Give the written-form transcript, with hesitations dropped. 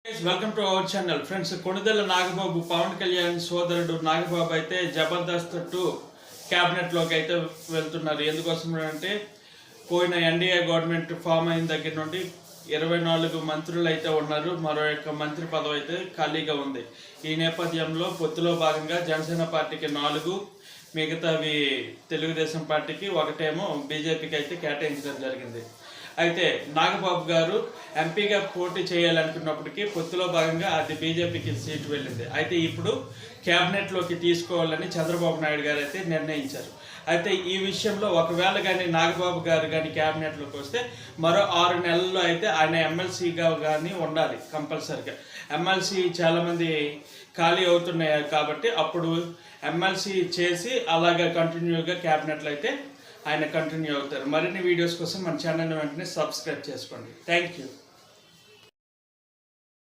Welcome to our channel friends. Konidela Nagababu Pawan Kalyan సోదరుడు నాగబాబు అయితే Jabardasth to క్యాబినెట్లోకి అయితే వెళ్తున్నారు. ఎందుకోసం అంటే పోయిన ఎన్డీఏ గవర్నమెంట్ ఫామ్ అయిన దగ్గర నుండి 24 మంత్రులు అయితే ఉన్నారు. మరో యొక్క మంత్రి పదవి అయితే ఖాళీగా ఉంది. ఈ నేపథ్యంలో పొత్తులో భాగంగా జనసేన పార్టీకి 4, మిగతావి తెలుగుదేశం పార్టీకి ఒకటేమో బీజేపీకి అయితే కేటాయించడం జరిగింది. అయితే నాగబాబు గారు ఎంపీగా పోటీ చేయాలనుకున్నప్పటికీ పొత్తులో భాగంగా అది బీజేపీకి సీటు వెళ్ళింది. అయితే ఇప్పుడు క్యాబినెట్లోకి తీసుకోవాలని చంద్రబాబు నాయుడు గారు అయితే నిర్ణయించారు. అయితే ఈ విషయంలో ఒకవేళ కానీ నాగబాబు గారు కానీ క్యాబినెట్లోకి వస్తే మరో 6 నెలల్లో అయితే ఆయన ఎమ్మెల్సీగా కానీ ఉండాలి కంపల్సరిగా. ఎమ్మెల్సీ చాలామంది ఖాళీ అవుతున్నాయి కాబట్టి అప్పుడు ఎమ్మెల్సీ చేసి అలాగా కంటిన్యూగా క్యాబినెట్లో అయితే ఆయన కంటిన్యూ అవుతారు. మరిన్ని వీడియోస్ కోసం మన ఛానల్ని వెంటనే సబ్స్క్రైబ్ చేసుకోండి. Thank you.